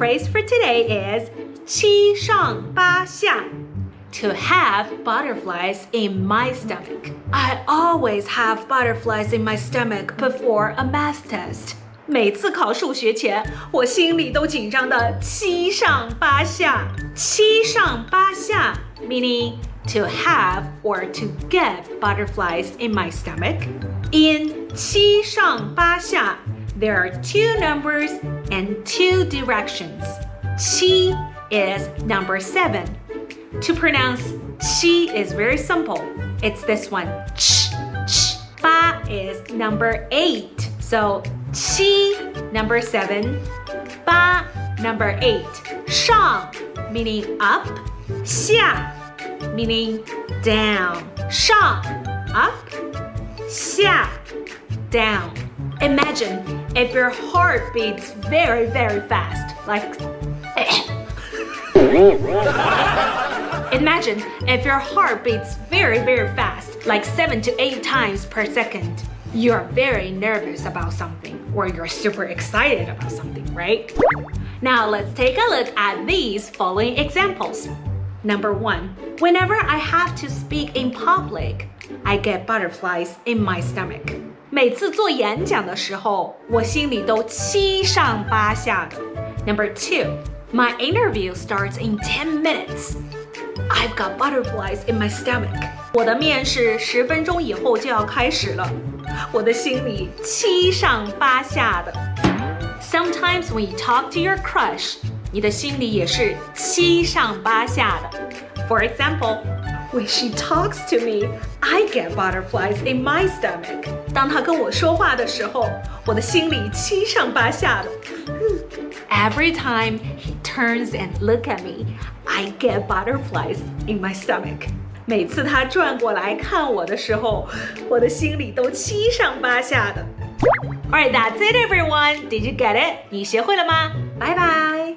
phrase for today is 七上八下 To have butterflies in my stomach. I always have butterflies in my stomach before a math test. 每次考数学前，我心里都紧张的七上八下。七上八下 meaning to have or to get butterflies in my stomach. In 七上八下, there are two numbers and two directions. 七 is number 7. To pronounce 七 is very simple. It's this one. Ch, ch. 八 is number 8. So 七 number 7. 八 number 8. 上 meaning up. 下 meaning down. 上 up. 下 down. Imagine if your heart beats very, very fast, like Imagine if your heart beats very, very fast, like 7 to 8 times per second. You're very nervous about something, or you're super excited about something, right? Now let's take a look at these following examples. Number 1. Whenever I have to speak in public, I get butterflies in my stomach. 每次做演讲的时候，我心里都七上八下的。Number 2. My interview starts in 10 minutes. I've got butterflies in my stomach. 我的面试10分钟以后就要开始了，我的心里七上八下的。Sometimes when you talk to your crush, 你的心里也是七上八下的。For example, when she talks to me, I get butterflies in my stomach. 当她跟我说话的时候，我的心里七上八下的。Every time he turns and look at me, I get butterflies in my stomach. 每次他转过来看我的时候，我的心里都七上八下的。Alright, that's it, everyone. Did you get it? 你学会了吗？拜拜。